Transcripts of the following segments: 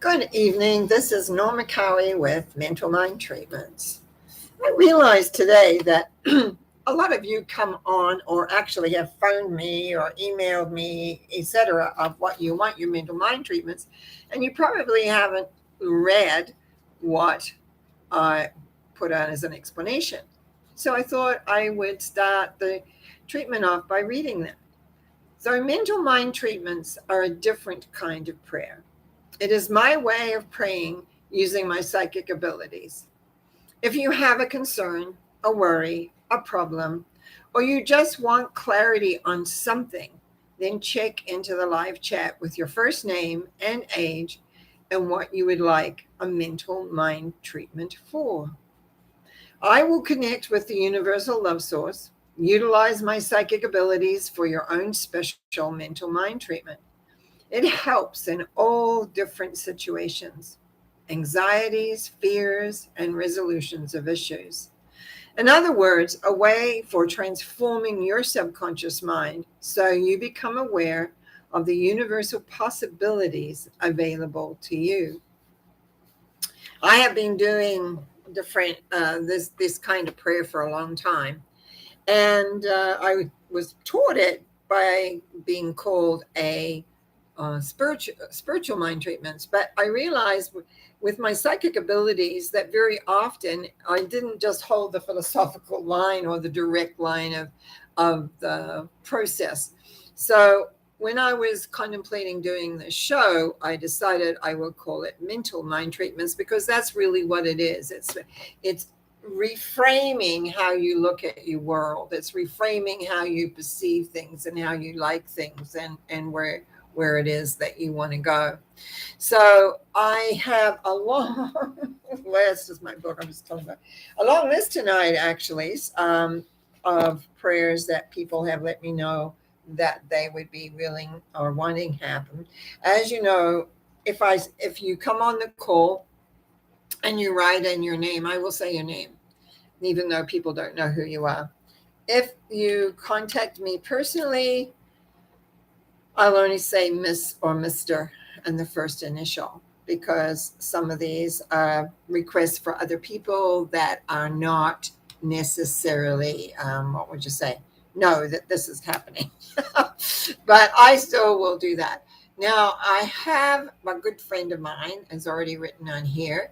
Good evening. This is Norma Cowie with Mental Mind Treatments. I realized today that a lot of you come on or actually have phoned me or emailed me, etc., of what you want your mental mind treatments, and you probably haven't read what I put on as an explanation. So I thought I would start the treatment off by reading them. So, mental mind treatments are a different kind of prayer. It is my way of praying using my psychic abilities. If you have a concern, a worry, a problem, or you just want clarity on something, then check into the live chat with your first name and age and what you would like a mental mind treatment for. I will connect with the universal love source, utilize my psychic abilities for your own special mental mind treatment. It helps in all different situations, anxieties, fears, and resolutions of issues. In other words, a way for transforming your subconscious mind so you become aware of the universal possibilities available to you. I have been doing different this kind of prayer for a long time, and I was taught it by being called a spiritual mind treatments. But I realized with my psychic abilities that very often I didn't just hold the philosophical line or the direct line of the process. So when I was contemplating doing the show, I decided I would call it mental mind treatments because that's really what it is. It's reframing how you look at your world. It's reframing how you perceive things and how you like things and where it is that you want to go. So I have a long list, is my book I'm just talking about, a long list tonight actually, of prayers that people have let me know that they would be willing or wanting happen. As you know, if you come on the call and you write in your name, I will say your name, even though people don't know who you are. If you contact me personally, I'll only say Miss or Mr. and the first initial because some of these are requests for other people that are not necessarily, what would you say? Know that this is happening. But I still will do that. Now, I have a good friend of mine has already written on here,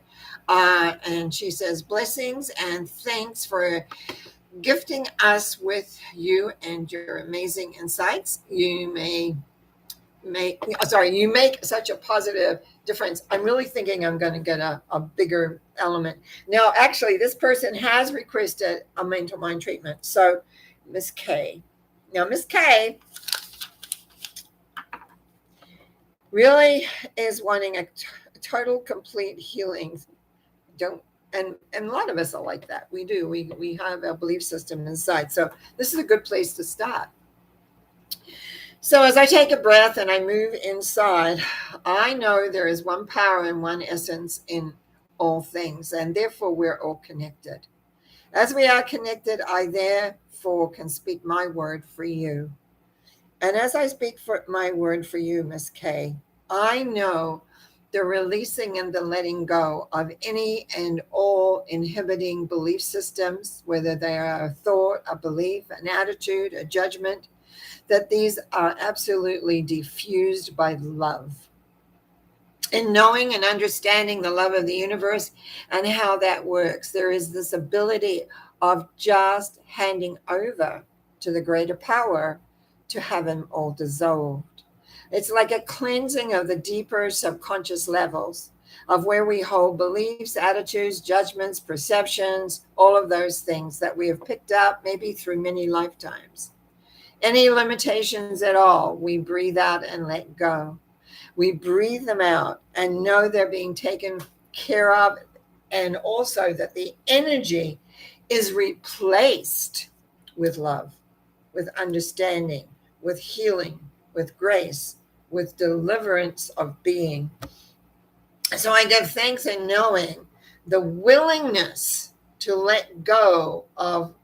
and she says, blessings and thanks for gifting us with you and your amazing insights. You make such a positive difference. I'm really thinking I'm going to get a bigger element. Now, actually, this person has requested a mental mind treatment. So, Miss K. Now, Miss K really is wanting a total, complete healing. Don't and a lot of us are like that. We do. We have our belief system inside. So this is a good place to start. So as I take a breath and I move inside, I know there is one power and one essence in all things, and therefore we're all connected. As we are connected, I therefore can speak my word for you. And as I speak for my word for you, Miss K, I know the releasing and the letting go of any and all inhibiting belief systems, whether they are a thought, a belief, an attitude, a judgment, that these are absolutely diffused by love. In knowing and understanding the love of the universe and how that works, there is this ability of just handing over to the greater power to have them all dissolved. It's like a cleansing of the deeper subconscious levels of where we hold beliefs, attitudes, judgments, perceptions, all of those things that we have picked up maybe through many lifetimes. Any limitations at all, we breathe out and let go. We breathe them out and know they're being taken care of, and also that the energy is replaced with love, with understanding, with healing, with grace, with deliverance of being. So I give thanks in knowing the willingness to let go of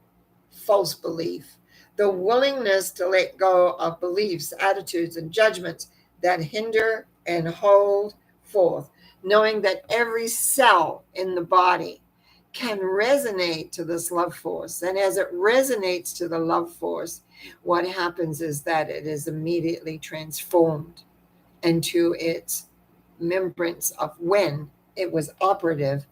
false belief, the willingness to let go of beliefs, attitudes, and judgments that hinder and hold forth knowing that every cell in the body can resonate to this love force. And as it resonates to the love force, what happens is that it is immediately transformed into its remembrance of when it was operative,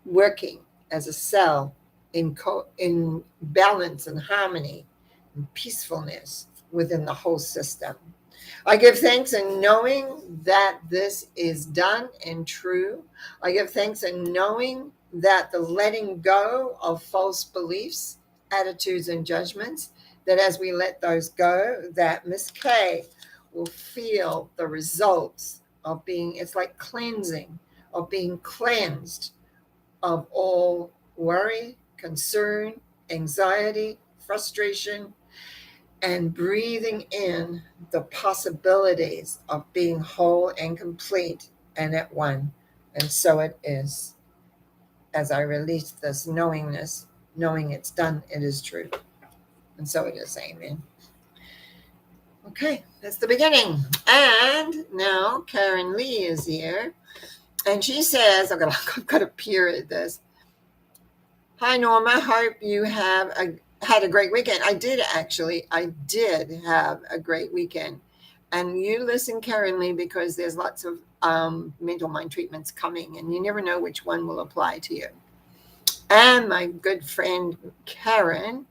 working as a cell in balance and harmony and peacefulness within the whole system. I give thanks in knowing that this is done and true. I give thanks in knowing that the letting go of false beliefs, attitudes, and judgments, that as we let those go, that Miss K will feel the results of being, it's like cleansing, of being cleansed of all worry, concern, anxiety, frustration, and breathing in the possibilities of being whole and complete and at one. And so it is. As I release this knowingness, knowing it's done, it is true. And so it is. Amen. Okay, that's the beginning. And now Karen Lee is here. And she says, I've got to peer at this. Hi, Norma. Hope you have had a great weekend. I did have a great weekend. And you listen, Karen Lee, because there's lots of mental mind treatments coming, and you never know which one will apply to you. And my good friend, Karen,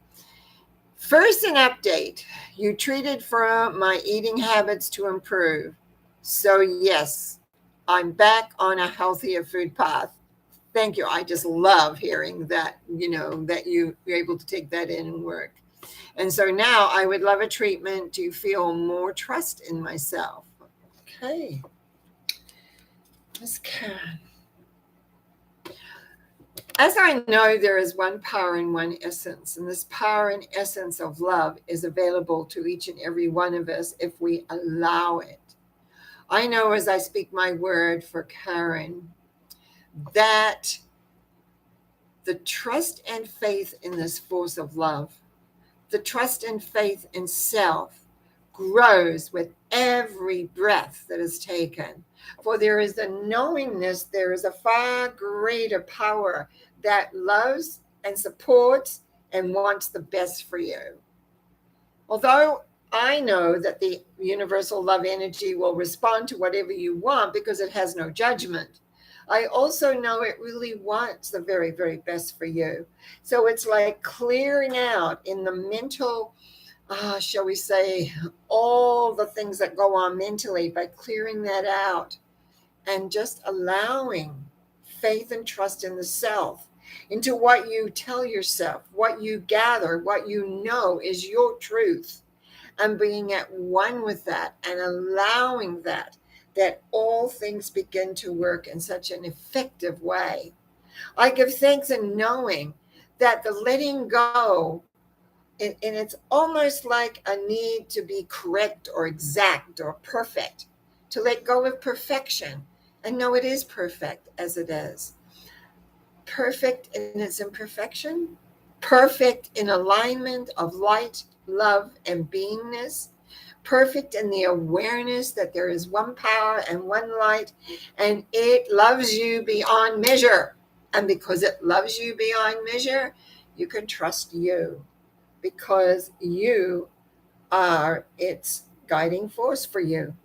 first an update. You treated for my eating habits to improve. So yes, I'm back on a healthier food path. Thank you. I just love hearing that, that you're able to take that in and work. And so now I would love a treatment to feel more trust in myself. Okay. Miss Karen. As I know, there is one power and one essence, and this power and essence of love is available to each and every one of us if we allow it. I know as I speak my word for Karen, that the trust and faith in this force of love, the trust and faith in self grows with every breath that is taken. For there is a knowingness, there is a far greater power that loves and supports and wants the best for you. Although I know that the universal love energy will respond to whatever you want because it has no judgment, I also know it really wants the very, very best for you. So it's like clearing out in the mental, shall we say, all the things that go on mentally, by clearing that out and just allowing faith and trust in the self, into what you tell yourself, what you gather, what you know is your truth, and being at one with that and allowing that all things begin to work in such an effective way. I give thanks in knowing that the letting go, and it's almost like a need to be correct or exact or perfect, to let go of perfection and know it is perfect as it is. Perfect in its imperfection, perfect in alignment of light, love, and beingness, perfect in the awareness that there is one power and one light, and it loves you beyond measure. And because it loves you beyond measure, you can trust you, because you are its guiding force for you.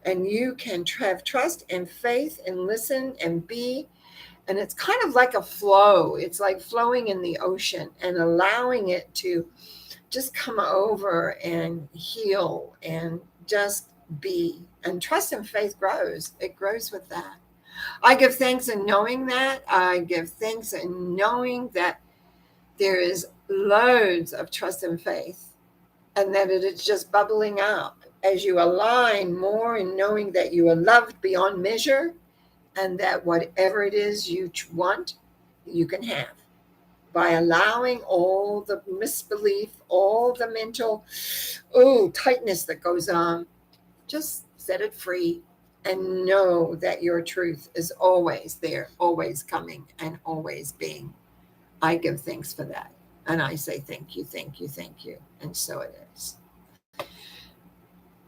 And you can have trust and faith and listen and be. And it's kind of like a flow. It's like flowing in the ocean and allowing it to just come over and heal and just be. And trust and faith grows. It grows with that. I give thanks in knowing that. I give thanks in knowing that there is loads of trust and faith, and that it is just bubbling up as you align more in knowing that you are loved beyond measure, and that whatever it is you want, you can have, by allowing all the misbelief, all the mental tightness that goes on. Just set it free and know that your truth is always there, always coming, and always being. I give thanks for that. And I say thank you, thank you, thank you. And so it is.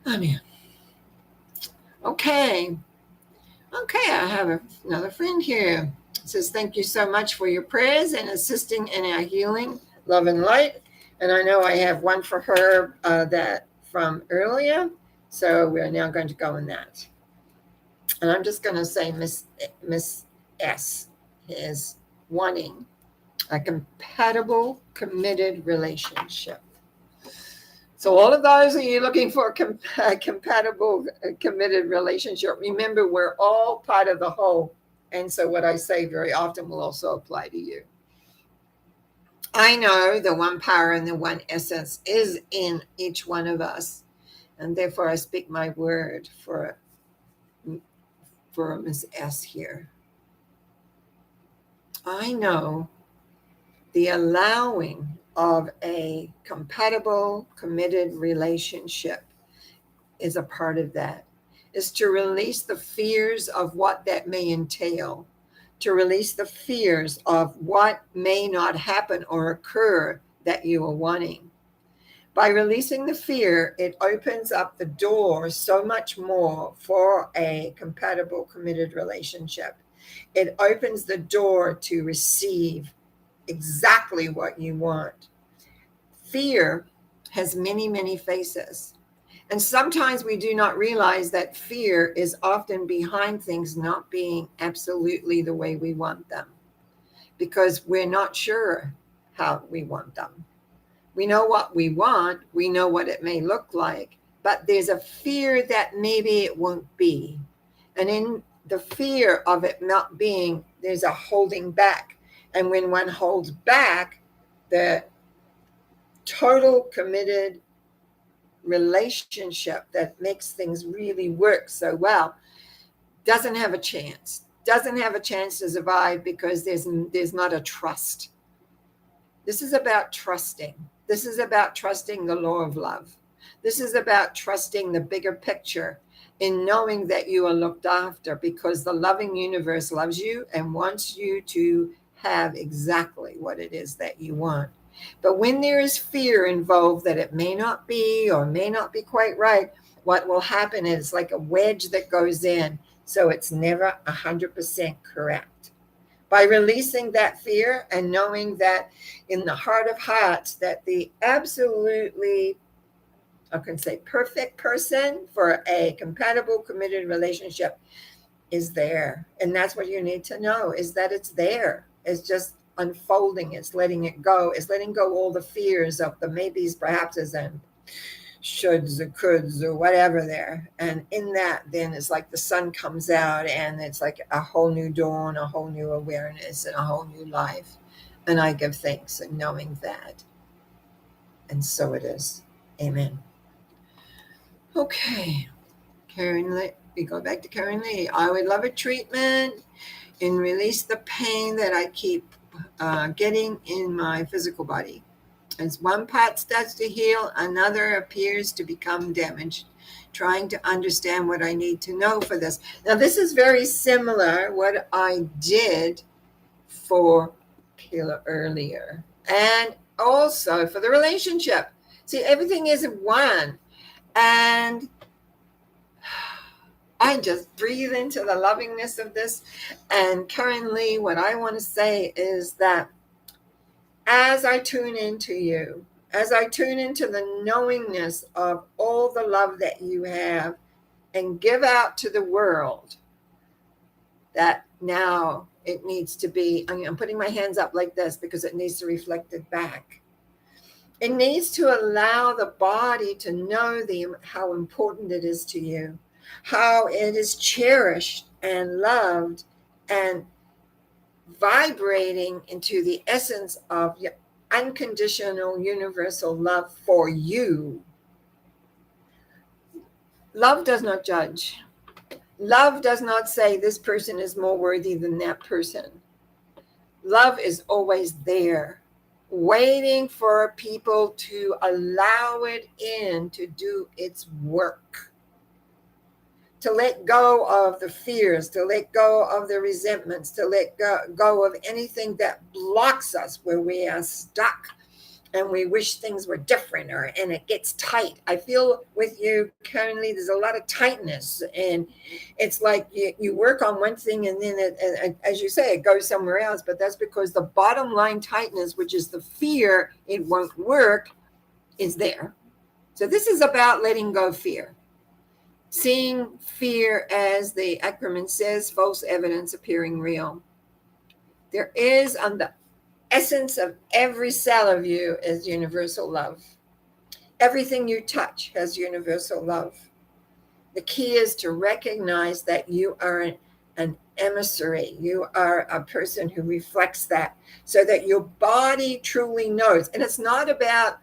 Amen. Okay. Okay, I have another friend here. It says, thank you so much for your prayers and assisting in our healing, love and light. And I know I have one for her that from earlier. So we're now going to go in that. And I'm just going to say Miss S is wanting a compatible, committed relationship. So all of those of you looking for a compatible, committed relationship, remember we're all part of the whole. And so what I say very often will also apply to you. I know the one power and the one essence is in each one of us. And therefore I speak my word for Miss S here. I know the allowing of a compatible, committed relationship is a part of that, is to release the fears of what that may entail, to release the fears of what may not happen or occur that you are wanting. By releasing the fear, it opens up the door so much more for a compatible, committed relationship. It opens the door to receive exactly what you want. Fear has many, many faces. And sometimes we do not realize that fear is often behind things not being absolutely the way we want them because we're not sure how we want them. We know what we want, we know what it may look like, but there's a fear that maybe it won't be. And in the fear of it not being, there's a holding back. And when one holds back, the total committed relationship that makes things really work so well doesn't have a chance, to survive because there's not a trust. This is about trusting. This is about trusting the law of love. This is about trusting the bigger picture in knowing that you are looked after because the loving universe loves you and wants you to have exactly what it is that you want. But when there is fear involved that it may not be or may not be quite right, what will happen is like a wedge that goes in. So it's never 100% correct. By releasing that fear and knowing that in the heart of hearts that the absolutely, I can say, perfect person for a compatible, committed relationship is there. And that's what you need to know is that it's there. It's just unfolding. It's letting it go. It's letting go all the fears of the maybes, perhapses, and shoulds or coulds or whatever there. And in that, then it's like the sun comes out and it's like a whole new dawn, a whole new awareness, and a whole new life. And I give thanks in knowing that. And so it is. Amen. Okay. Karen Lee. We go back to Karen Lee. I would love a treatment and release the pain that I keep getting in my physical body. As one part starts to heal, another appears to become damaged. Trying to understand what I need to know for this. Now, this is very similar what I did for Kayla earlier, and also for the relationship. See, everything is one, and I just breathe into the lovingness of this. And currently, what I want to say is that as I tune into you, as I tune into the knowingness of all the love that you have and give out to the world, that now it needs to be, I'm putting my hands up like this because it needs to reflect it back. It needs to allow the body to know how important it is to you, how it is cherished and loved and vibrating into the essence of your unconditional universal love for you. Love does not judge. Love does not say this person is more worthy than that person. Love is always there, waiting for people to allow it in to do its work. To let go of the fears, to let go of the resentments, to let go of anything that blocks us where we are stuck and we wish things were different, and it gets tight. I feel with you currently there's a lot of tightness, and it's like you work on one thing and then as you say, it goes somewhere else. But that's because the bottom line tightness, which is the fear it won't work, is there. So this is about letting go of fear, seeing fear as the acronym says, false evidence appearing real. There is on the essence of every cell of you is universal love. Everything you touch has universal love. The key is to recognize that you are an emissary. You are a person who reflects that, so that your body truly knows. And it's not about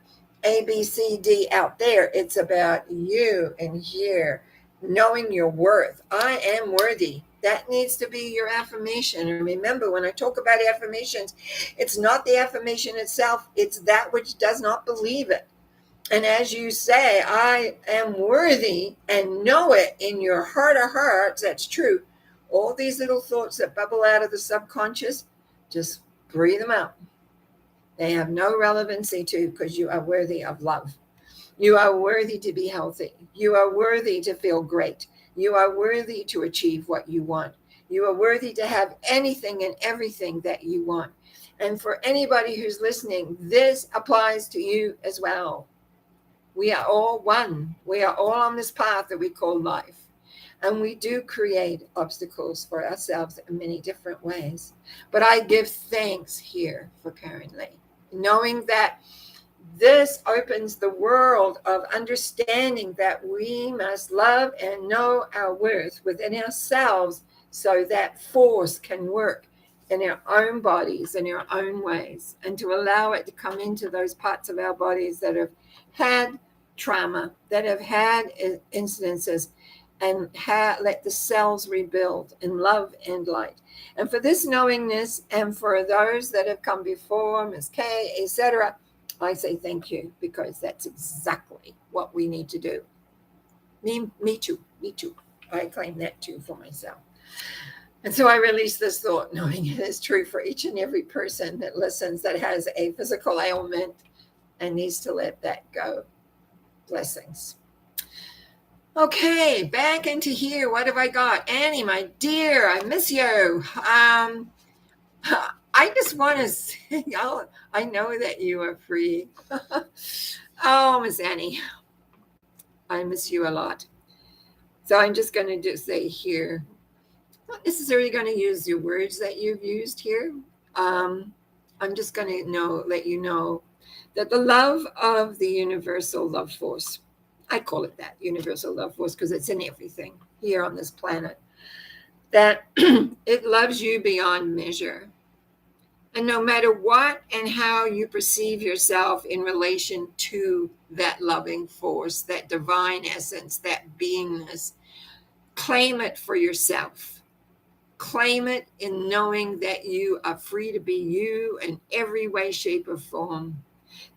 A, B, C, D out there. It's about you in here, knowing your worth. I am worthy. That needs to be your affirmation. And remember, when I talk about affirmations, it's not the affirmation itself, it's that which does not believe it. And as you say, I am worthy, and know it in your heart of hearts, that's true. All these little thoughts that bubble out of the subconscious, just breathe them out. They have no relevancy to, because you are worthy of love. You are worthy to be healthy. You are worthy to feel great. You are worthy to achieve what you want. You are worthy to have anything and everything that you want. And for anybody who's listening, this applies to you as well. We are all one. We are all on this path that we call life. And we do create obstacles for ourselves in many different ways. But I give thanks here for Karen Lee, knowing that this opens the world of understanding that we must love and know our worth within ourselves, so that force can work in our own bodies, in our own ways, and to allow it to come into those parts of our bodies that have had trauma, that have had incidences, and let the cells rebuild in love and light. And for this knowingness, and for those that have come before, Ms. Kay, etc., I say thank you, because that's exactly what we need to do. Me too. I claim that too for myself. And so I release this thought, knowing it is true for each and every person that listens, that has a physical ailment and needs to let that go. Blessings. Okay, back into here. What have I got? Annie, my dear, I miss you. I just want to say, I know that you are free. Oh, Miss Annie, I miss you a lot. So I'm just going to just say here, not necessarily going to use your words that you've used here. I'm just going to let you know that the love of the universal love force, I call it that, universal love force, because it's in everything here on this planet, that it loves you beyond measure. And no matter what and how you perceive yourself in relation to that loving force, that divine essence, that beingness, claim it for yourself. Claim it in knowing that you are free to be you in every way, shape, or form.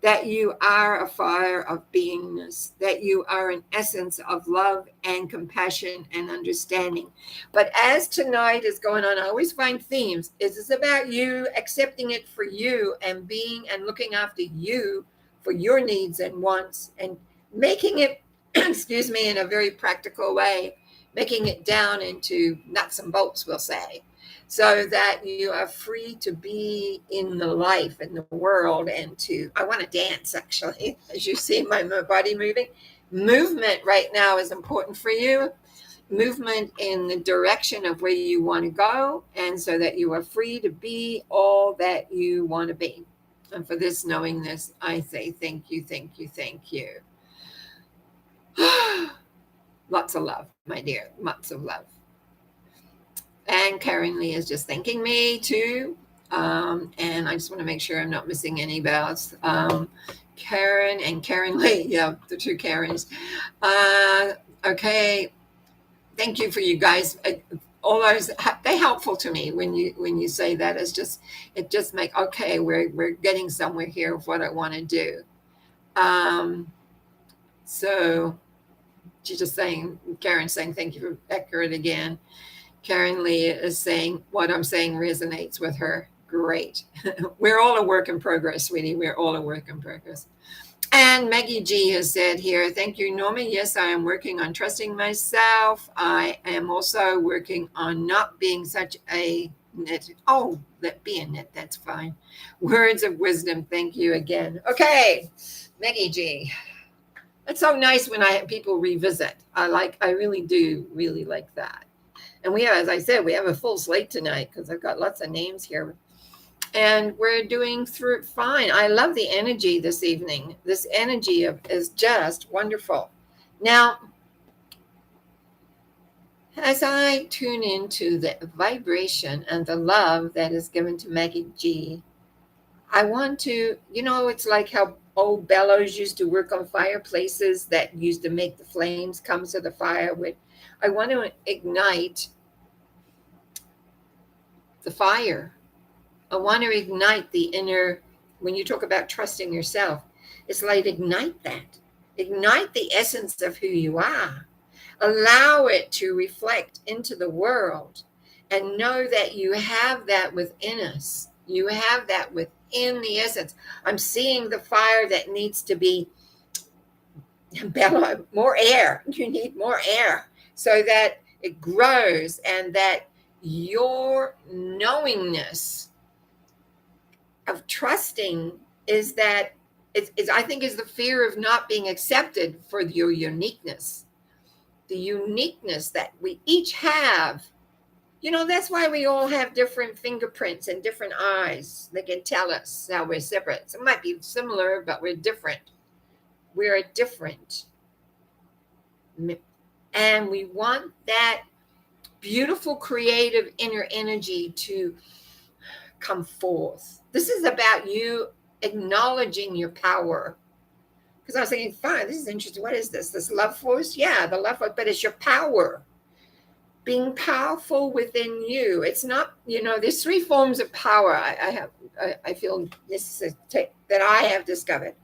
That you are a fire of beingness, that you are an essence of love and compassion and understanding. But as tonight is going on, I always find themes. It's about you accepting it for you, and being and looking after you for your needs and wants, and making it, excuse me, in a very practical way, making it down into nuts and bolts, we'll say, so that you are free to be in the life, in the world, and I want to dance, actually, as you see my body moving. Movement right now is important for you. Movement in the direction of where you want to go, and so that you are free to be all that you want to be. And for this knowingness, I say thank you, thank you, thank you. Lots of love, my dear, lots of love. And Karen Lee is just thanking me too. And I just want to make sure I'm not missing any bells. Karen and Karen Lee, yeah, the two Karens. Okay, thank you for you guys. All those, they're helpful to me when you say that. It just make, okay, we're getting somewhere here of what I want to do. So she's just saying, Karen's saying, thank you for accurate again. Karen Lee is saying what I'm saying resonates with her. great. We're all a work in progress, sweetie. We're all a work in progress. And Maggie G has said here, thank you, Norma. Yes, I am working on trusting myself. I am also working on not being such a nit. Oh, let be a nit. That's fine. Words of wisdom. Thank you again. Okay, Maggie G. It's so nice when I have people revisit. I really do really like that. And we have, as I said, we have a full slate tonight because I've got lots of names here. And we're doing through fine. I love the energy this evening. This energy is just wonderful. Now, as I tune into the vibration and the love that is given to Maggie G, I want to, it's like how old bellows used to work on fireplaces that used to make the flames come to the fire with. I want to ignite the fire. I want to ignite the inner, when you talk about trusting yourself, it's like ignite that. Ignite the essence of who you are. Allow it to reflect into the world and know that you have that within us. You have that within the essence. I'm seeing the fire that needs to be bellowed, more air. You need more air so that it grows and that your knowingness of trusting is that I think is the fear of not being accepted for your uniqueness, the uniqueness that we each have. That's why we all have different fingerprints and different eyes. They can tell us how we're separate. Some might be similar, but we're different. We're different. And we want that beautiful, creative inner energy to come forth. This is about you acknowledging your power. Because I was thinking, fine, this is interesting. What is this? This love force? Yeah, the love force, but it's your power. Being powerful within you. It's not, there's three forms of power I feel this is that I have discovered.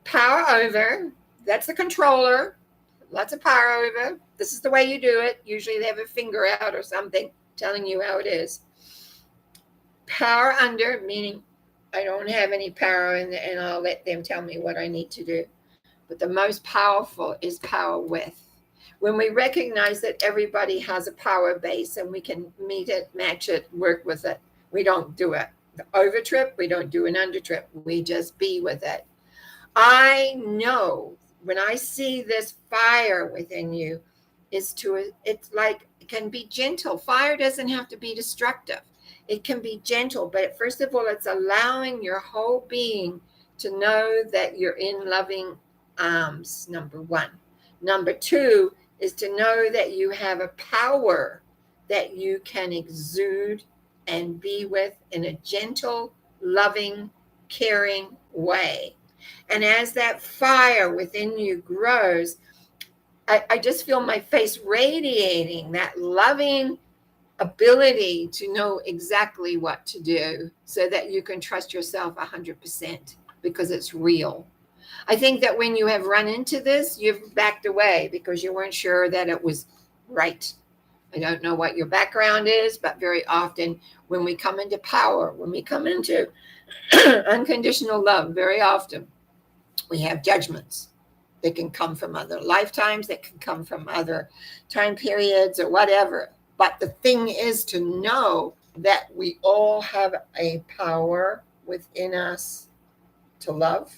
Power over, that's the controller. Lots of power over. This is the way you do it. Usually they have a finger out or something telling you how it is. Power under, meaning I don't have any power and I'll let them tell me what I need to do. But the most powerful is power with. When we recognize that everybody has a power base and we can meet it, match it, work with it, we don't do it. The over trip, we don't do an under trip. We just be with it. I know when I see this fire within you, it's like it can be gentle. Fire doesn't have to be destructive. It can be gentle, but first of all, it's allowing your whole being to know that you're in loving arms, number one. Number two is to know that you have a power that you can exude and be with in a gentle, loving, caring way. And as that fire within you grows, I just feel my face radiating that loving ability to know exactly what to do so that you can trust yourself 100% because it's real. I think that when you have run into this, you've backed away because you weren't sure that it was right. I don't know what your background is, but very often when we come into power, when we come into unconditional love, very often we have judgments. They can come from other lifetimes, they can come from other time periods or whatever. But the thing is to know that we all have a power within us to love.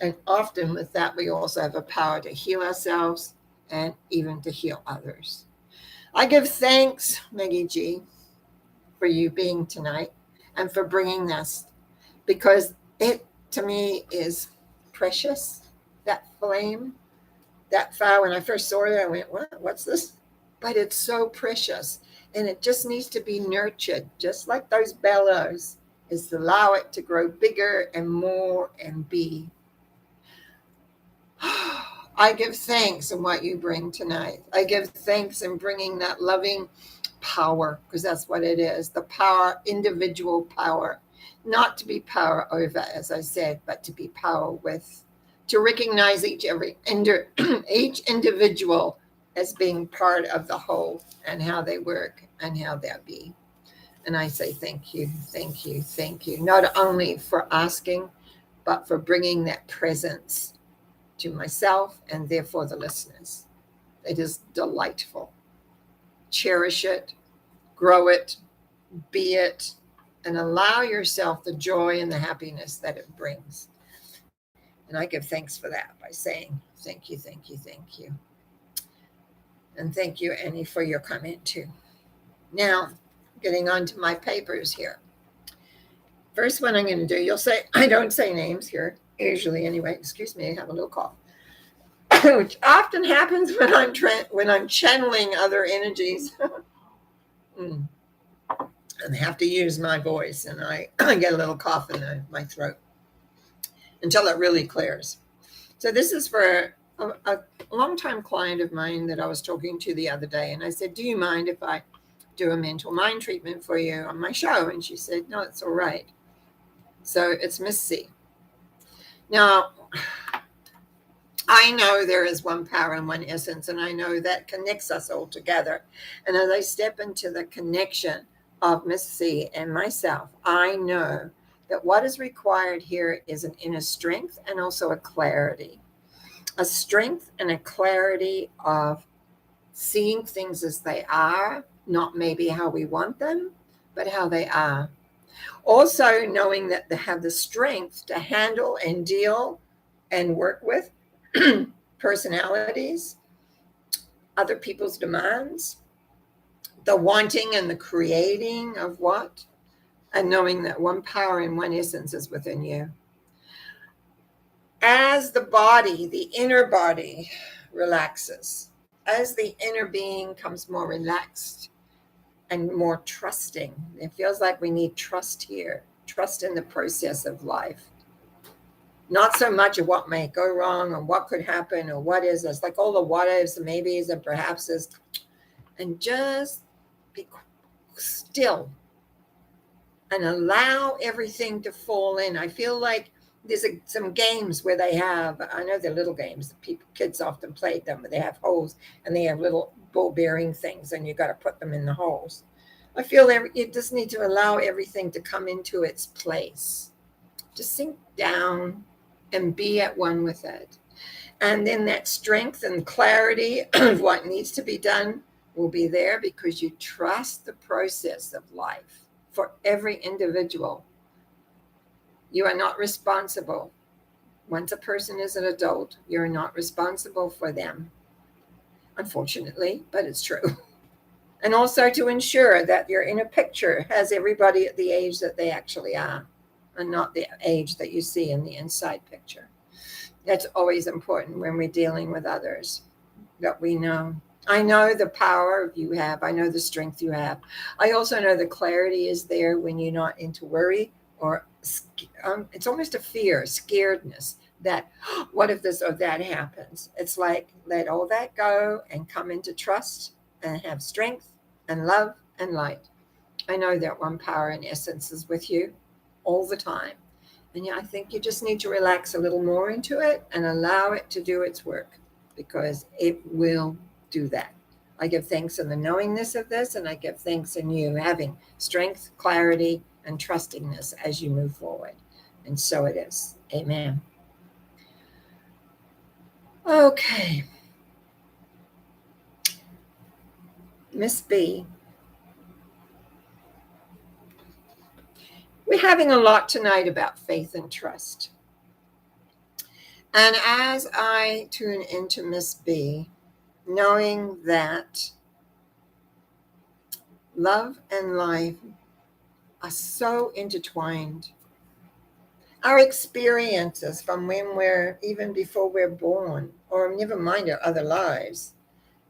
And often with that, we also have a power to heal ourselves and even to heal others. I give thanks, Maggie G, for you being tonight and for bringing this, because it, to me, is precious. That flame, that fire, when I first saw it, I went, what's this? But it's so precious, and it just needs to be nurtured, just like those bellows, is to allow it to grow bigger and more and be. I give thanks in what you bring tonight. I give thanks in bringing that loving power, because that's what it is, the power, individual power, not to be power over, as I said, but to be power with, to recognize each individual as being part of the whole and how they work and how they'll be. And I say thank you, thank you, thank you, not only for asking, but for bringing that presence to myself and therefore the listeners. It is delightful. Cherish it, grow it, be it, and allow yourself the joy and the happiness that it brings. And I give thanks for that by saying thank you, thank you, thank you. And thank you, Annie, for your comment too. Now, getting on to my papers here. First one I'm going to do, you'll say, I don't say names here, usually anyway. Excuse me, I have a little cough. Which often happens when I'm channeling other energies. And have to use my voice, and I get a little cough in my throat until it really clears. So this is for a longtime client of mine that I was talking to the other day, and I said, do you mind if I do a mental mind treatment for you on my show? And she said, no, it's all right. So it's Miss C. Now, I know there is one power and one essence, and I know that connects us all together. And as I step into the connection of Miss C and myself, I know that what is required here is an inner strength and also a clarity. A strength and a clarity of seeing things as they are, not maybe how we want them, but how they are. Also knowing that they have the strength to handle and deal and work with personalities, other people's demands, the wanting and the creating of what, and knowing that one power and one essence is within you. As the body, the inner body relaxes, as the inner being comes more relaxed and more trusting, it feels like we need trust here, trust in the process of life. Not so much of what may go wrong or what could happen or what is. It's like all the what ifs and maybes and perhapses, and just be still and allow everything to fall in. I feel like there's some games where they have, I know they're little games, kids often played them, but they have holes and they have little ball bearing things and you got to put them in the holes. I feel you just need to allow everything to come into its place. Just sink down and be at one with it. And then that strength and clarity of what needs to be done will be there because you trust the process of life for every individual. You are not responsible. Once a person is an adult, you're not responsible for them, unfortunately, but it's true. And also to ensure that your inner picture has everybody at the age that they actually are, and not the age that you see in the inside picture. That's always important when we're dealing with others, that we know. I know the power you have. I know the strength you have. I also know the clarity is there when you're not into worry or it's almost a fear, scaredness that what if this or that happens? It's like let all that go and come into trust and have strength and love and light. I know that one power and essence is with you all the time. And yeah, I think you just need to relax a little more into it and allow it to do its work because it will do that. I give thanks in the knowingness of this, and I give thanks in you having strength, clarity, and trustingness as you move forward. And so it is. Amen. Okay. Miss B. We're having a lot tonight about faith and trust. And as I tune into Miss B, knowing that love and life are so intertwined, our experiences from when we're, even before we're born, or never mind our other lives,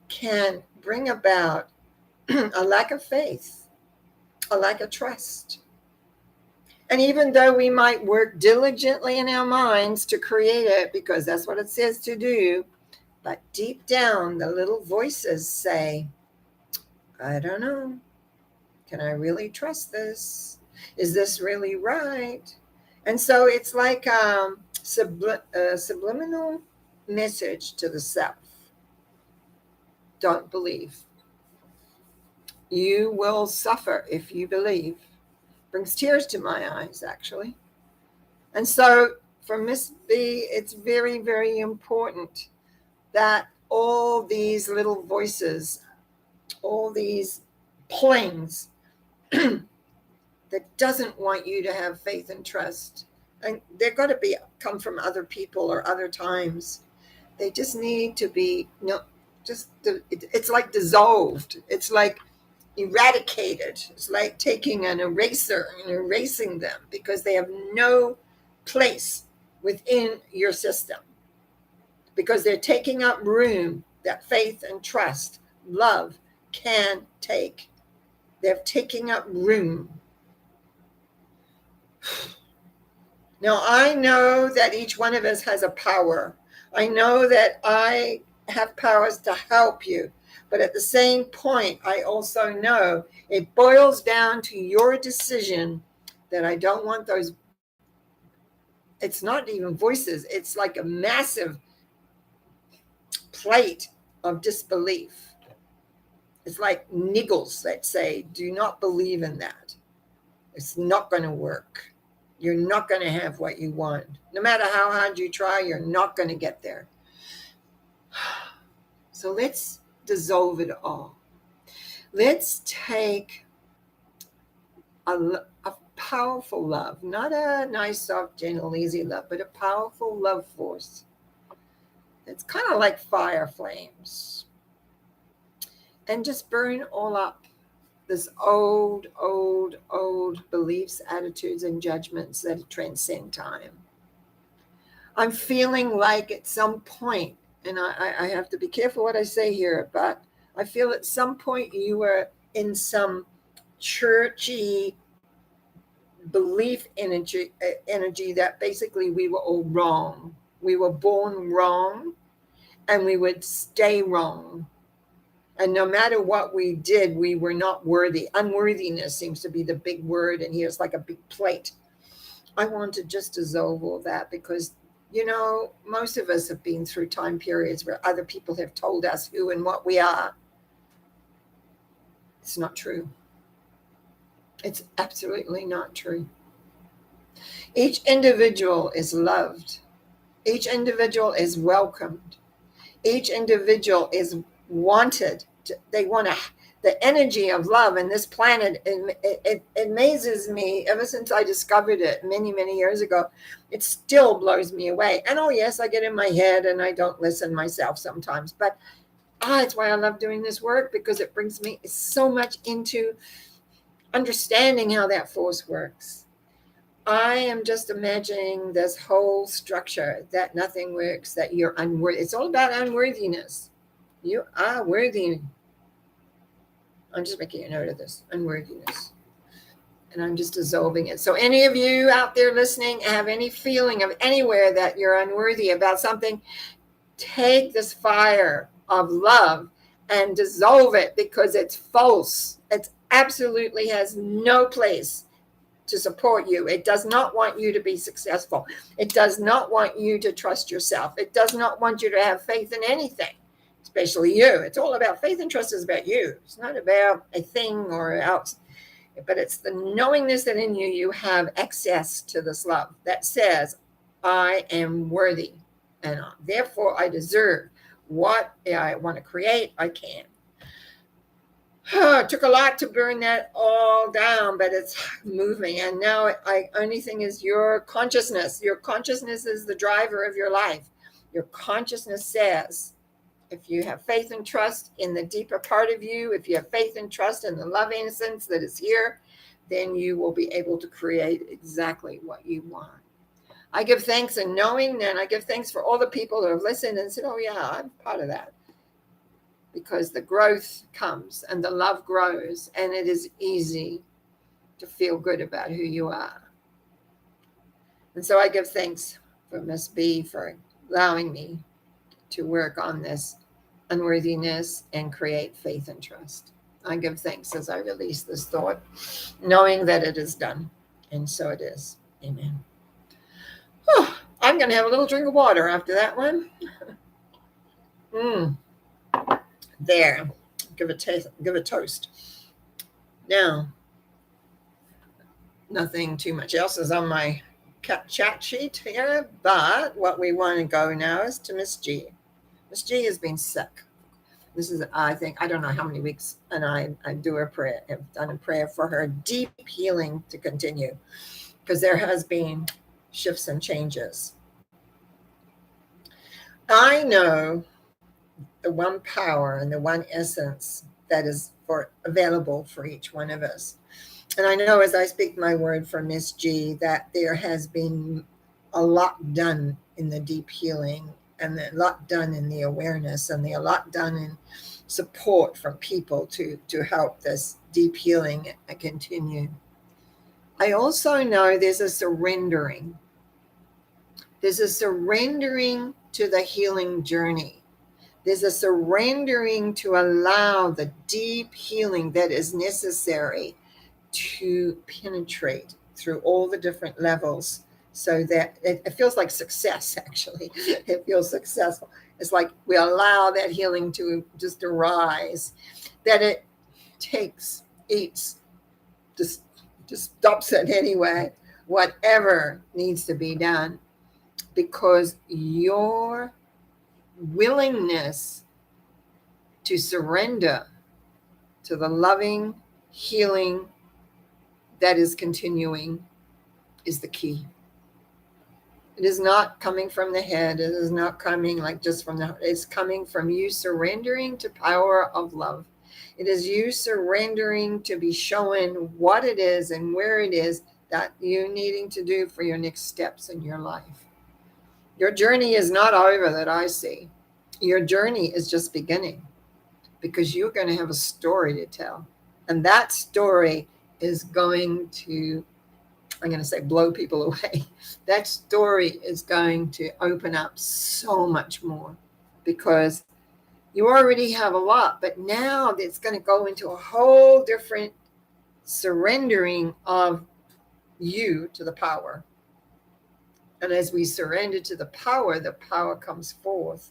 can bring about a lack of faith, a lack of trust. And even though we might work diligently in our minds to create it, because that's what it says to do, but deep down, the little voices say, I don't know. Can I really trust this? Is this really right? And so it's like a subliminal message to the self. Don't believe. You will suffer if you believe. Brings tears to my eyes, actually. And so for Miss B, it's very, very important that all these little voices, all these planes that doesn't want you to have faith and trust, and they're going to be come from other people or other times. They just need to be, it's like dissolved. It's like eradicated. It's like taking an eraser and erasing them because they have no place within your system, because they're taking up room that faith and trust, love can take. They're taking up room. Now, I know that each one of us has a power. I know that I have powers to help you. But at the same point, I also know it boils down to your decision that I don't want those. It's not even voices. It's like a massive plate of disbelief. It's like niggles that say, do not believe in that. It's not going to work. You're not going to have what you want. No matter how hard you try, you're not going to get there. So let's dissolve it all. Let's take a powerful love, not a nice, soft, gentle, easy love, but a powerful love force. It's kind of like fire flames. And just burn all up this old beliefs, attitudes, and judgments that transcend time. I'm feeling like at some point, and I have to be careful what I say here, but I feel at some point you were in some churchy belief energy that basically we were all wrong. We were born wrong and we would stay wrong. And no matter what we did, we were not worthy. Unworthiness seems to be the big word, and here's like a big plate. I want to just dissolve all that because, most of us have been through time periods where other people have told us who and what we are. It's not true. It's absolutely not true. Each individual is loved. Each individual is welcomed. Each individual is wanted. They want the energy of love in this planet. It amazes me ever since I discovered it many years ago. It still blows me away. And yes, I get in my head and I don't listen myself sometimes. But it's why I love doing this work, because it brings me so much into understanding how that force works. I am just imagining this whole structure that nothing works, that you're unworthy. It's all about unworthiness. You are worthy. I'm just making a note of this, unworthiness. And I'm just dissolving it. So any of you out there listening have any feeling of anywhere that you're unworthy about something, take this fire of love and dissolve it, because it's false. It absolutely has no place to support you. It does not want you to be successful. It does not want you to trust yourself. It does not want you to have faith in anything, especially you. It's all about faith and trust is about you. It's not about a thing or else, but it's the knowingness that in you have access to this love that says, I am worthy and therefore I deserve what I want to create. I can. It took a lot to burn that all down, but it's moving. And now only thing is your consciousness. Your consciousness is the driver of your life. Your consciousness says, if you have faith and trust in the deeper part of you, if you have faith and trust in the love innocence that is here, then you will be able to create exactly what you want. I give thanks in knowing, and I give thanks for all the people who have listened and said, oh yeah, I'm part of that. Because the growth comes and the love grows, and it is easy to feel good about who you are. And so I give thanks for Miss B for allowing me to work on this unworthiness and create faith and trust. I give thanks as I release this thought, knowing that it is done. And so it is. Amen. I'm going to have a little drink of water after that one. There. Give a toast. Now, nothing too much else is on my chat sheet here, but what we want to go now is to Miss G. Miss G has been sick. This is, I think, I don't know how many weeks, and I do a prayer, I've done a prayer for her deep healing to continue, because there has been shifts and changes. I know the one power and the one essence that is available for each one of us. And I know as I speak my word for Miss G that there has been a lot done in the deep healing, and a lot done in the awareness, and a lot done in support from people to help this deep healing continue. I also know there's a surrendering. There's a surrendering to the healing journey. There's a surrendering to allow the deep healing that is necessary to penetrate through all the different levels, so that it feels like success, actually. It feels successful. It's like we allow that healing to just arise, that it eats, just stops it anyway, whatever needs to be done, because your willingness to surrender to the loving healing that is continuing is the key. It is not coming from the head. It is not coming like just from the heart. It's coming from you surrendering to power of love. It is you surrendering to be shown what it is and where it is that you needing to do for your next steps in your life. Your journey is not over, that I see. Your journey is just beginning, because you're going to have a story to tell. And that story is going to, I'm going to say, blow people away. That story is going to open up so much more, because you already have a lot, but now it's going to go into a whole different surrendering of you to the power. And as we surrender to the power comes forth.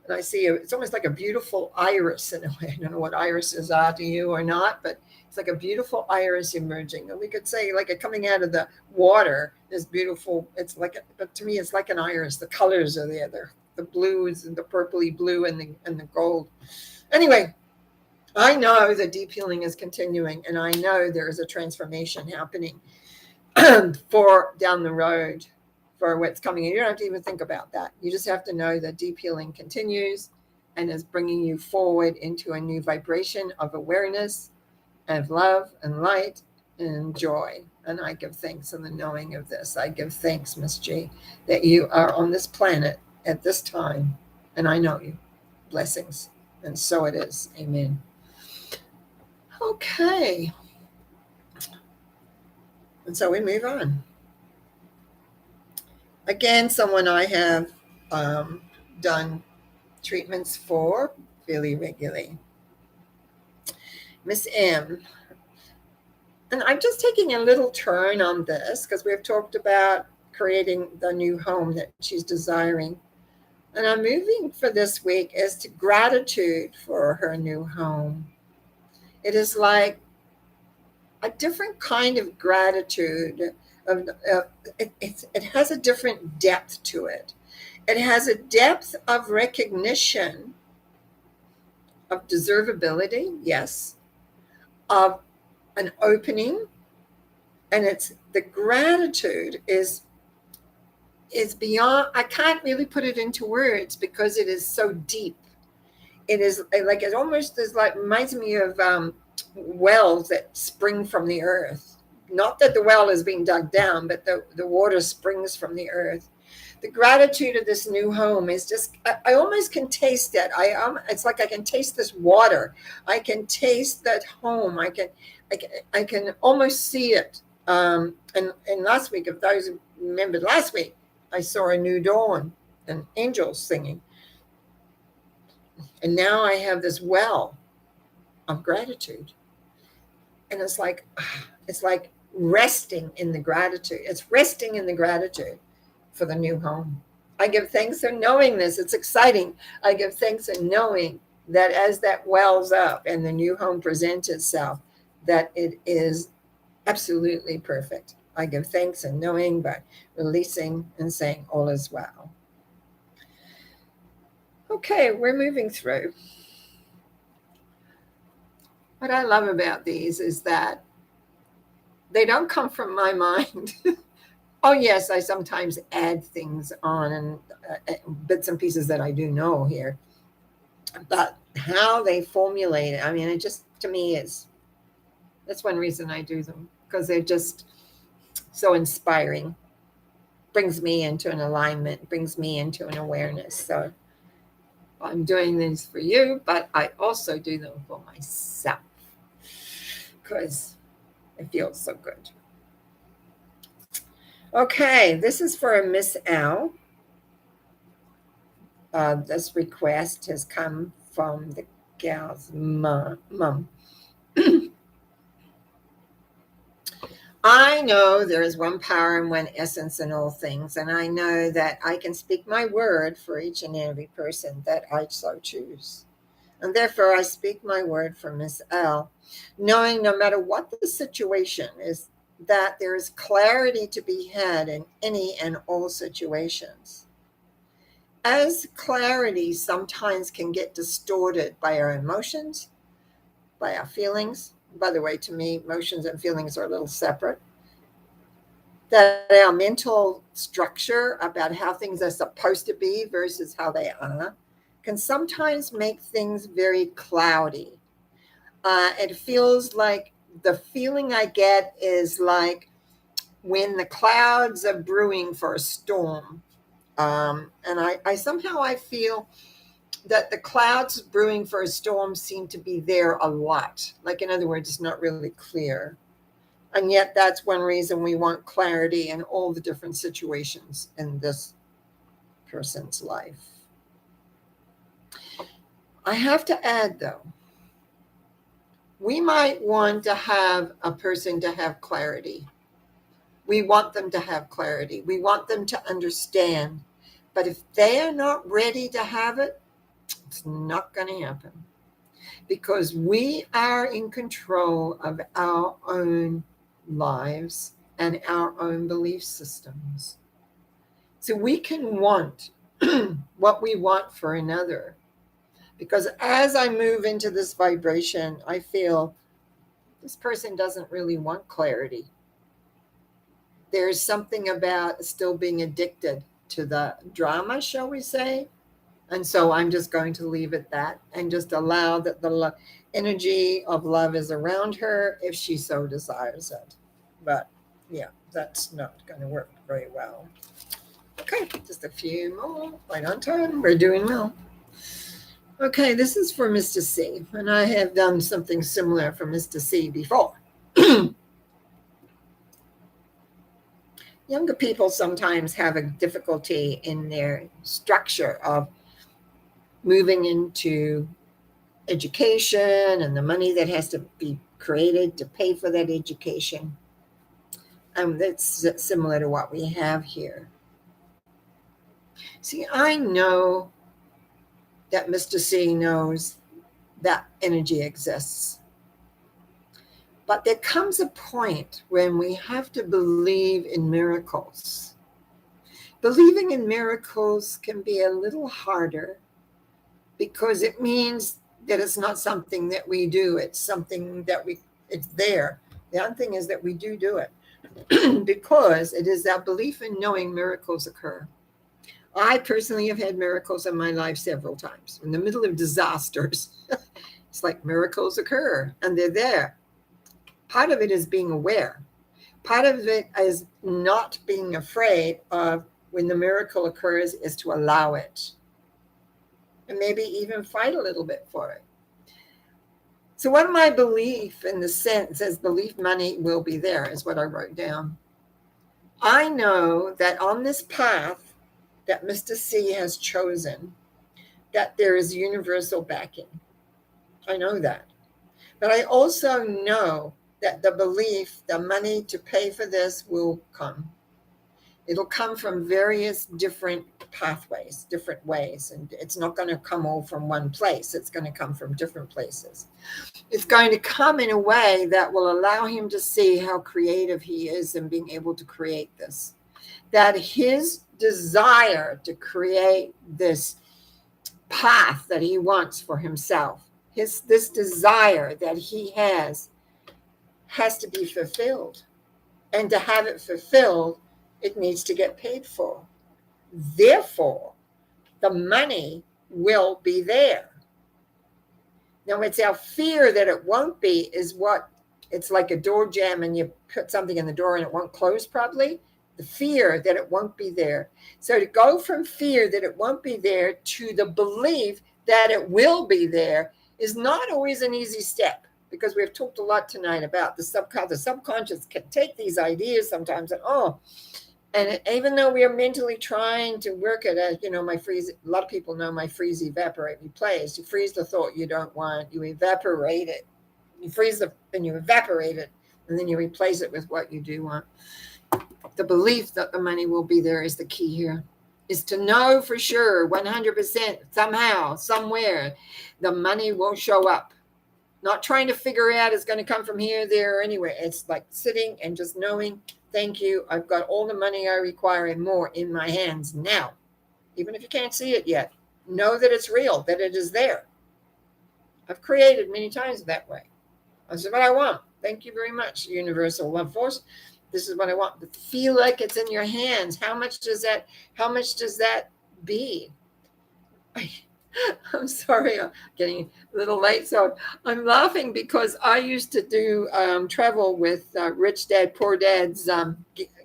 And I see it's almost like a beautiful iris in a way. I don't know what irises are to you or not, but it's like a beautiful iris emerging. And we could say like it coming out of the water is beautiful. It's like, but to me, it's like an iris. The colors are there. The blues and the purpley blue and the gold. Anyway, I know the deep healing is continuing, and I know there is a transformation happening for down the road for what's coming. You don't have to even think about that. You just have to know that deep healing continues and is bringing you forward into a new vibration of awareness, of love and light and joy. And I give thanks in the knowing of this. I give thanks, Miss G, that you are on this planet at this time, and I know you. Blessings. And so it is. Amen. Okay. And so we move on. Again, someone I have done treatments for fairly regularly. Miss M. And I'm just taking a little turn on this because we've talked about creating the new home that she's desiring. And I'm moving for this week as to gratitude for her new home. It is like a different kind of gratitude. It has a different depth to it. It has a depth of recognition of deservability, yes, of an opening, and it's the gratitude is beyond. I can't really put it into words because it is so deep. It is like it almost is like reminds me of wells that spring from the earth. Not that the well is being dug down, but the water springs from the earth. The gratitude of this new home is just, I almost can taste it. It's like I can taste this water. I can taste that home. I can almost see it. And last week, if those remembered last week, I saw a new dawn and angels singing. And now I have this well of gratitude. And it's like resting in the gratitude. It's resting in the gratitude for the new home. I give thanks for knowing this. It's exciting. I give thanks for knowing that as that wells up and the new home presents itself, that it is absolutely perfect. I give thanks and knowing, but releasing and saying all is well. Okay, we're moving through. What I love about these is that they don't come from my mind. Oh, yes, I sometimes add things on and bits and pieces that I do know here. But how they formulate it, I mean, it just, to me, that's one reason I do them, because they're just so inspiring. Brings me into an alignment, brings me into an awareness. So I'm doing these for you, but I also do them for myself because it feels so good. Okay, this is for Miss L. This request has come from the gal's mom. I know there is one power and one essence in all things, and I know that I can speak my word for each and every person that I so choose. And therefore, I speak my word for Miss L, knowing no matter what the situation is, that there is clarity to be had in any and all situations. As clarity sometimes can get distorted by our emotions, by our feelings. By the way, to me, emotions and feelings are a little separate. That our mental structure about how things are supposed to be versus how they are can sometimes make things very cloudy. It feels like the feeling I get is like when the clouds are brewing for a storm. And I somehow I feel that the clouds brewing for a storm seem to be there a lot. Like, in other words, it's not really clear. And yet that's one reason we want clarity in all the different situations in this person's life. I have to add, though, we might want to have a person to have clarity. We want them to have clarity. We want them to understand. But if they are not ready to have it, it's not going to happen. Because we are in control of our own lives and our own belief systems. So we can want what we want for another. Because as I move into this vibration, I feel this person doesn't really want clarity. There's something about still being addicted to the drama, shall we say. And so I'm just going to leave it that and just allow that the energy of love is around her if she so desires it. But yeah, that's not going to work very well. Okay, just a few more. Right on time. We're doing well. Okay, this is for Mr. C. And I have done something similar for Mr. C before. Younger people sometimes have a difficulty in their structure of moving into education and the money that has to be created to pay for that education. That's similar to what we have here. See, I know that Mr. C knows that energy exists. But there comes a point when we have to believe in miracles. Believing in miracles can be a little harder because it means that it's not something that we do. It's something that it's there. The other thing is that we do it because it is that belief in knowing miracles occur. I personally have had miracles in my life several times. In the middle of disasters, it's like miracles occur and they're there. Part of it is being aware. Part of it is not being afraid of when the miracle occurs is to allow it. And maybe even fight a little bit for it. So what my belief in the sense is belief money will be there is what I wrote down. I know that on this path that Mr. C has chosen, that there is universal backing. I know that. But I also know that the belief, the money to pay for this will come. It'll come from various different pathways, different ways, and it's not going to come all from one place. It's going to come from different places. It's going to come in a way that will allow him to see how creative he is in being able to create this. That his desire to create this path that he wants for himself, this desire that he has to be fulfilled. And to have it fulfilled, it needs to get paid for. Therefore, the money will be there. Now, it's our fear that it won't be is what it's like a door jam and you put something in the door and it won't close properly. The fear that it won't be there. So to go from fear that it won't be there to the belief that it will be there is not always an easy step, because we've talked a lot tonight about the subconscious. The subconscious can take these ideas sometimes and even though we are mentally trying to work it as, my freeze, a lot of people know my freeze, evaporate, replace. You freeze the thought you don't want, you evaporate it. You freeze and you evaporate it, and then you replace it with what you do want. The belief that the money will be there is the key here, is to know for sure, 100%, somehow, somewhere, the money will show up. Not trying to figure out it's going to come from here, there, or anywhere. It's like sitting and just knowing, thank you, I've got all the money I require and more in my hands now. Even if you can't see it yet, know that it's real, that it is there. I've created many times that way. This is what I want. Thank you very much, universal love force. This is what I want. But feel like it's in your hands. How much does that be? I'm sorry, I'm getting a little late. So I'm laughing because I used to do travel with Rich Dad, Poor Dad's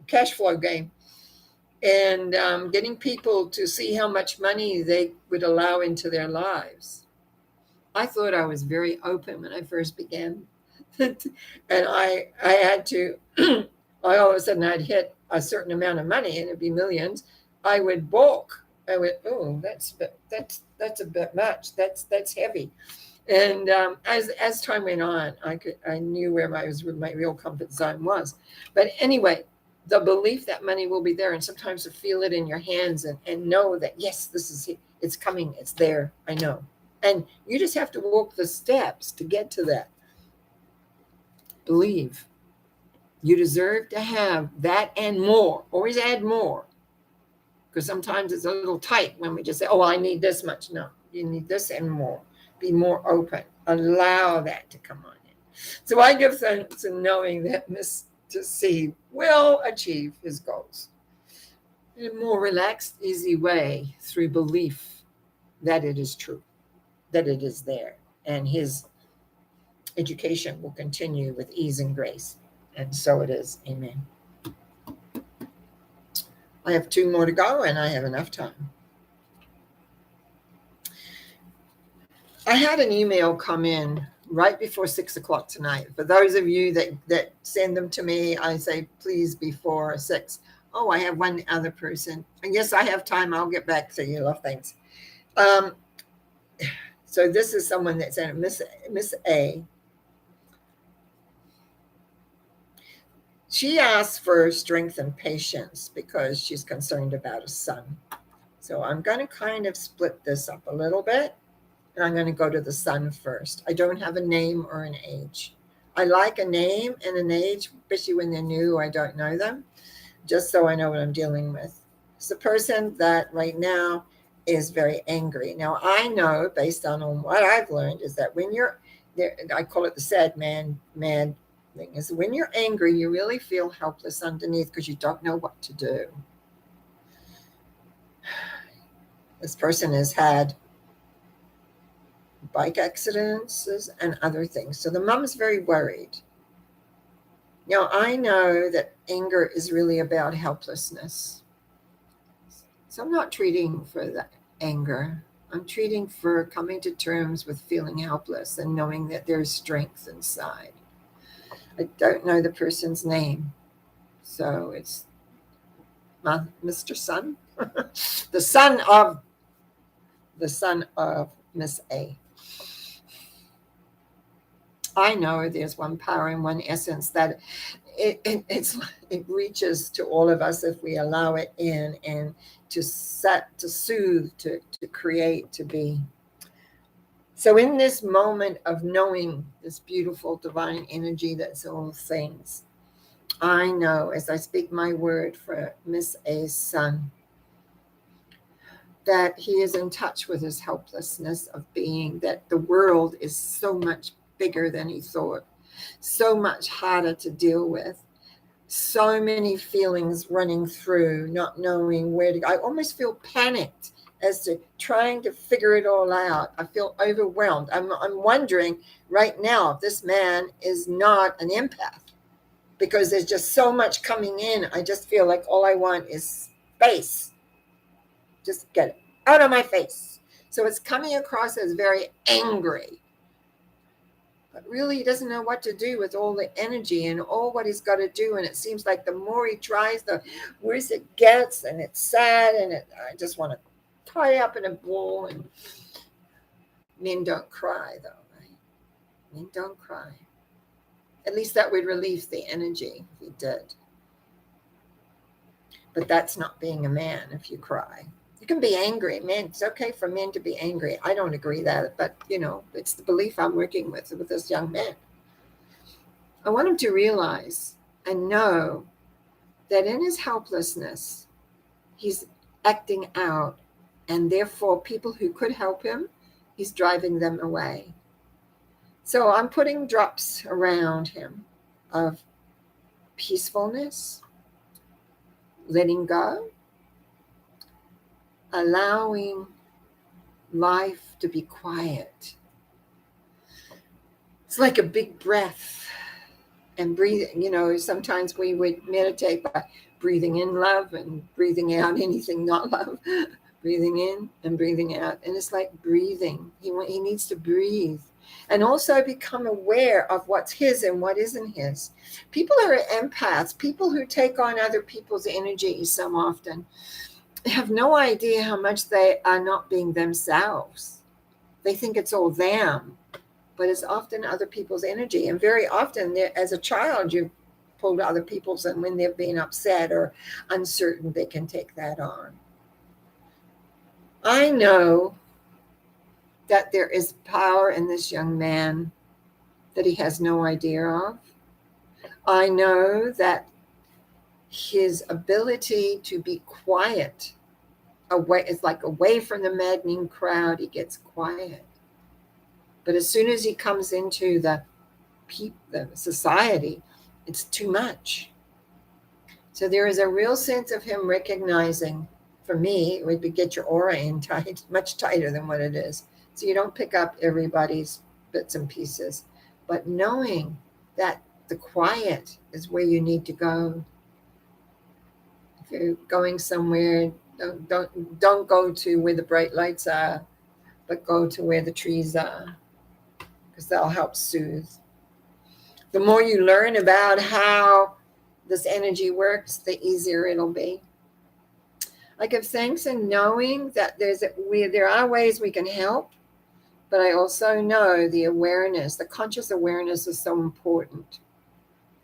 cash flow game, and getting people to see how much money they would allow into their lives. I thought I was very open when I first began. And I had to, all of a sudden I'd hit a certain amount of money and it'd be millions. I would balk. I went, oh, that's a bit much. That's heavy. And as time went on, I knew where my real comfort zone was. But anyway, the belief that money will be there, and sometimes to feel it in your hands and know that yes, it's coming, it's there. I know, and you just have to walk the steps to get to that. Believe you deserve to have that and more. Always add more. Because sometimes it's a little tight when we just say, oh, I need this much. No, you need this and more. Be more open. Allow that to come on in. So I give thanks in knowing that Mr. C will achieve his goals in a more relaxed, easy way through belief that it is true, that it is there. And his education will continue with ease and grace. And so it is. Amen. I have 2 more to go, and I have enough time. I had an email come in right before 6 o'clock tonight. For those of you that send them to me, I say, please, before 6. Oh, I have one other person. And yes, I have time. I'll get back to you. Love, thanks. So this is someone that sent Miss A. She asked for strength and patience because she's concerned about a son. So I'm going to kind of split this up a little bit, and I'm going to go to the son first. I don't have a name or an age. I like a name and an age, especially when they're new, I don't know them, just so I know what I'm dealing with. It's a person that right now is very angry. Now, I know, based on what I've learned, is that when you're there, I call it the sad man thing, is when you're angry, you really feel helpless underneath because you don't know what to do. This person has had bike accidents and other things. So the mom is very worried. Now, I know that anger is really about helplessness. So I'm not treating for the anger. I'm treating for coming to terms with feeling helpless and knowing that there's strength inside. I don't know the person's name. So it's Mr. Son, the son of Miss A. I know there's one power and one essence that it reaches to all of us if we allow it in, and to set, to soothe, to create, to be. So in this moment of knowing this beautiful divine energy that's all things, I know as I speak my word for Miss A's son, that he is in touch with his helplessness of being, that the world is so much bigger than he thought, so much harder to deal with, so many feelings running through, not knowing where to go. I almost feel panicked as to trying to figure it all out. I feel overwhelmed. I'm wondering right now if this man is not an empath, because there's just so much coming in. I just feel like all I want is space. Just get it out of my face. So it's coming across as very angry. But really, he doesn't know what to do with all the energy and all what he's got to do. And it seems like the more he tries, the worse it gets. And it's sad. And I just want to tie up in a ball. And men don't cry, though, right? Men don't cry. At least that would release the energy if he did. But that's not being a man if you cry. You can be angry. Men, it's okay for men to be angry. I don't agree that, but it's the belief I'm working with this young man. I want him to realize and know that in his helplessness, he's acting out, and therefore people who could help him, he's driving them away. So I'm putting drops around him of peacefulness, letting go, allowing life to be quiet. It's like a big breath and breathing. Sometimes we would meditate by breathing in love and breathing out anything not love, breathing in and breathing out. And it's like breathing. He needs to breathe and also become aware of what's his and what isn't his. People are empaths, people who take on other people's energy so often have no idea how much they are not being themselves. They think it's all them, but it's often other people's energy. And very often, as a child, you've pulled other people's, and when they're being upset or uncertain, they can take that on. I know that there is power in this young man that he has no idea of. I know that his ability to be quiet, it's like away from the maddening crowd, he gets quiet. But as soon as he comes into the society, it's too much. So there is a real sense of him recognizing, for me, it would be get your aura in tight, much tighter than what it is. So you don't pick up everybody's bits and pieces, but knowing that the quiet is where you need to go. If you're going somewhere, don't go to where the bright lights are, but go to where the trees are, because that'll help soothe. The more you learn about how this energy works, the easier it'll be. I give thanks in knowing that there are ways we can help, but I also know the awareness, the conscious awareness is so important.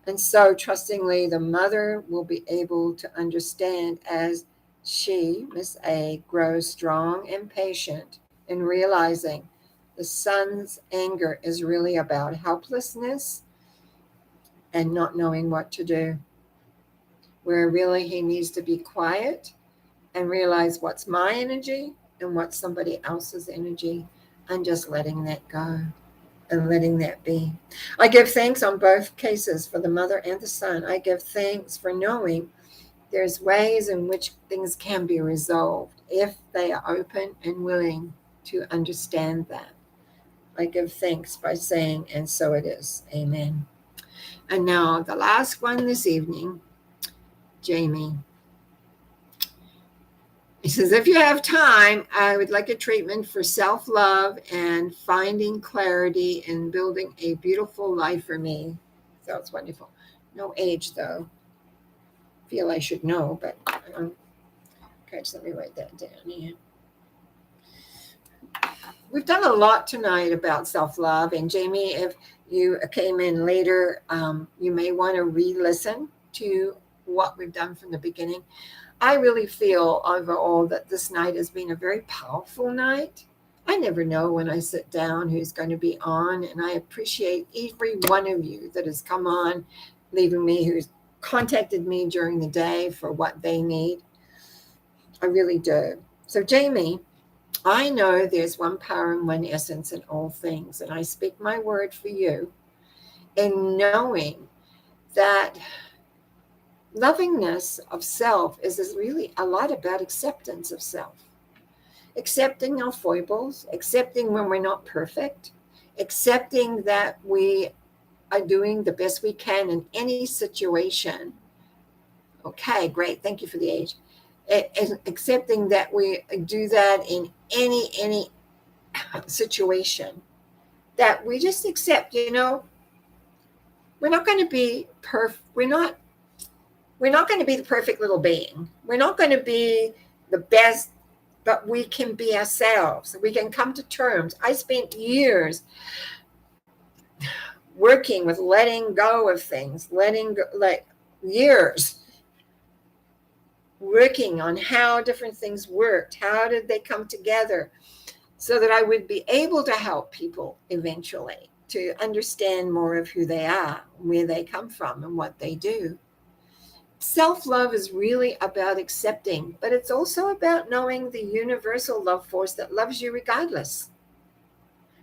And so trustingly, the mother will be able to understand as she, Miss A, grows strong and patient in realizing the son's anger is really about helplessness and not knowing what to do, where really he needs to be quiet and realize what's my energy and what's somebody else's energy, and just letting that go and letting that be. I give thanks on both cases for the mother and the son. I give thanks for knowing there's ways in which things can be resolved if they are open and willing to understand that. I give thanks by saying, and so it is. Amen. And now the last one this evening, Jamie. He says, if you have time, I would like a treatment for self-love and finding clarity and building a beautiful life for me. Sounds wonderful. No age, though. Feel I should know, but okay, so let me write that down here. We've done a lot tonight about self-love, and Jamie, if you came in later, you may want to re-listen to what we've done from the beginning. I really feel overall that this night has been a very powerful night. I never know when I sit down who's going to be on, and I appreciate every one of you that has come on, who's contacted me during the day for what they need. I really do. So, Jamie, I know there's one power and one essence in all things, and I speak my word for you in knowing that lovingness of self is really a lot about acceptance of self. Accepting our foibles, accepting when we're not perfect, accepting that we are doing the best we can in any situation. Okay, great. Thank you for the age. Accepting that we do that in any situation. That we just accept, we're not going to be perfect. We're not going to be the perfect little being. We're not going to be the best, but we can be ourselves. We can come to terms. I spent years working with letting go of things, years working on how different things worked. How did they come together so that I would be able to help people eventually to understand more of who they are, where they come from, and what they do. Self-love is really about accepting, but it's also about knowing the universal love force that loves you regardless.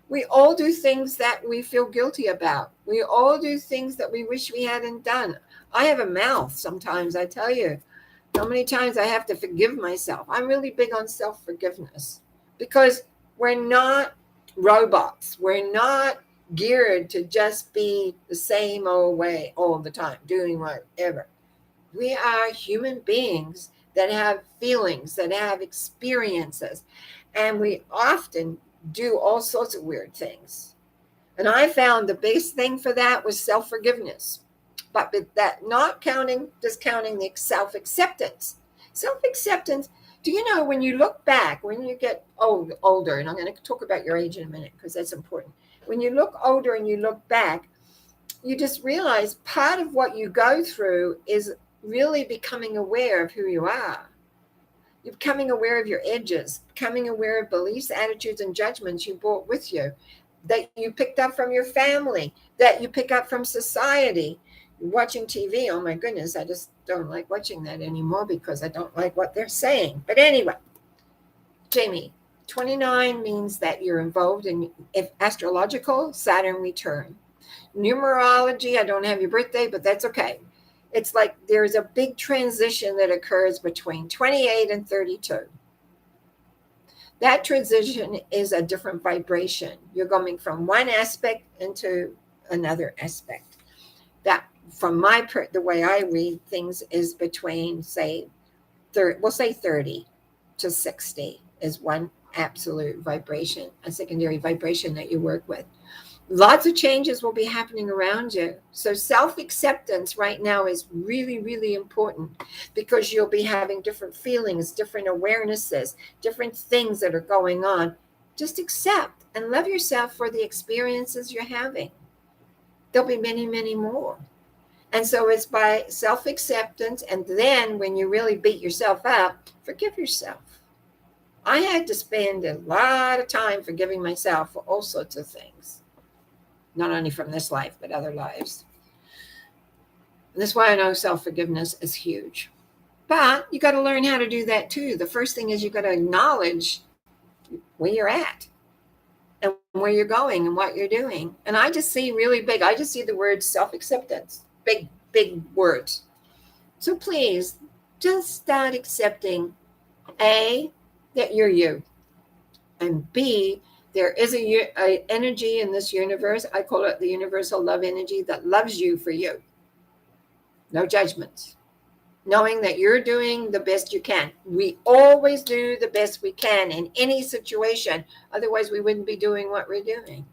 We all do things that we feel guilty about. We all do things that we wish we hadn't done. I have a mouth sometimes, I tell you. How many times I have to forgive myself. I'm really big on self-forgiveness because we're not robots. We're not geared to just be the same old way all the time, doing whatever. We are human beings that have feelings, that have experiences, and we often do all sorts of weird things. And I found the biggest thing for that was self-forgiveness. But with that, not discounting the self-acceptance. Self-acceptance, do you know when you look back, when you get older, and I'm going to talk about your age in a minute because that's important. When you look older and you look back, you just realize part of what you go through is really becoming aware of who you are. You're becoming aware of your edges, becoming aware of beliefs, attitudes, and judgments you brought with you, that you picked up from your family, that you pick up from society. Watching TV, oh my goodness, I just don't like watching that anymore because I don't like what they're saying. But anyway, Jamie, 29 means that you're involved in astrological Saturn return. Numerology, I don't have your birthday, but that's okay. It's like there's a big transition that occurs between 28 and 32. That transition is a different vibration. You're going from one aspect into another aspect. That, from the way I read things, is between, say, 30 to 60 is one absolute vibration, a secondary vibration that you work with. Lots of changes will be happening around you. So self-acceptance right now is really, really important because you'll be having different feelings, different awarenesses, different things that are going on. Just accept and love yourself for the experiences you're having. There'll be many, many more. And so it's by self-acceptance. And then when you really beat yourself up, forgive yourself. I had to spend a lot of time forgiving myself for all sorts of things. Not only from this life, but other lives. And that's why I know self-forgiveness is huge. But you got to learn how to do that too. The first thing is you got to acknowledge where you're at and where you're going and what you're doing. And I just see really big, I just see the word self-acceptance. Big, big words. So please just start accepting A, that you're you. And B, there is a energy in this universe. I call it the universal love energy that loves you for you. No judgments. Knowing that you're doing the best you can. We always do the best we can in any situation. Otherwise, we wouldn't be doing what we're doing.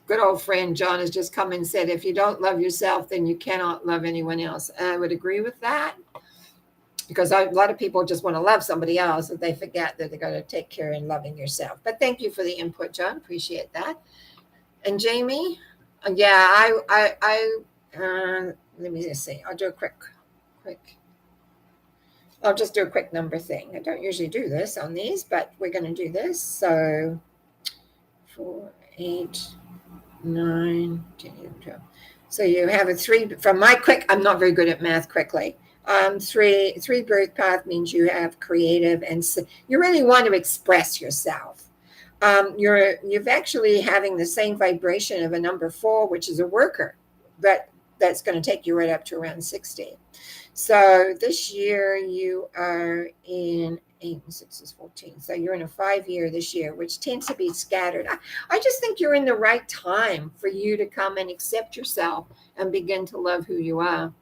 Good old friend John has just come and said, if you don't love yourself, then you cannot love anyone else. And I would agree with that. because a lot of people just want to love somebody else, and they forget that they're going to take care in loving yourself. But thank you for the input, John. Appreciate that. And Jamie, yeah, let me just see. I'll do a quick. I'll just do a quick number thing. I don't usually do this on these, but we're going to do this. So 4, 8, 9, 10, 11, 12. So you have a 3 from my quick. I'm not very good at math quickly. Three birth path means you have creative, and you really want to express yourself. You've actually having the same vibration of a number 4, which is a worker, but that's going to take you right up to around 60. So this year you are in 8 and 6 is 14. So you're in a 5-year this year, which tends to be scattered. I just think you're in the right time for you to come and accept yourself and begin to love who you are.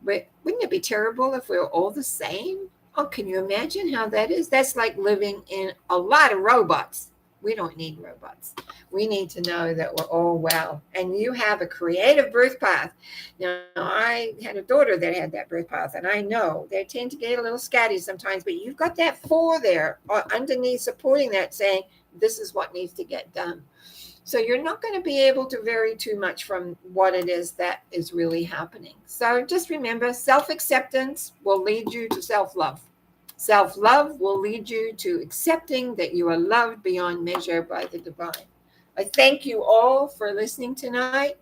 But wouldn't it be terrible if we were all the same? Oh, can you imagine how that is? That's like living in a lot of robots. We don't need robots. We need to know that we're all well. And you have a creative birth path. Now, I had a daughter that had that birth path, and I know they tend to get a little scatty sometimes, but you've got that 4 there underneath supporting that, saying, this is what needs to get done. So you're not going to be able to vary too much from what it is that is really happening. So just remember, self-acceptance will lead you to self-love. Self-love will lead you to accepting that you are loved beyond measure by the divine. I thank you all for listening tonight.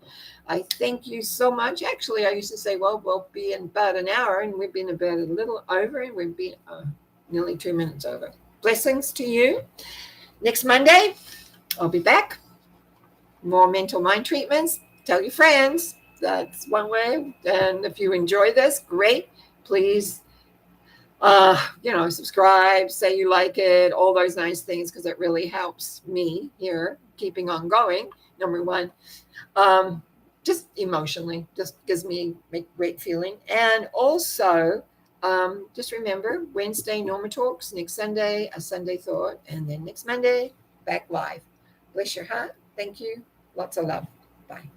I thank you so much. Actually, I used to say, well, we'll be in about an hour, and we've been about a little over, and we've been nearly 2 minutes over. Blessings to you. Next Monday, I'll be back. More mental mind treatments. Tell your friends. That's one way. And if you enjoy this, great. Please subscribe, say you like it, all those nice things, because it really helps me here keeping on going. Number one, just emotionally, just gives me a great feeling. And also, just remember, Wednesday, Norma Talks, next Sunday, a Sunday Thought, and then next Monday, back live. Bless your heart. Thank you. Lots of love. Bye.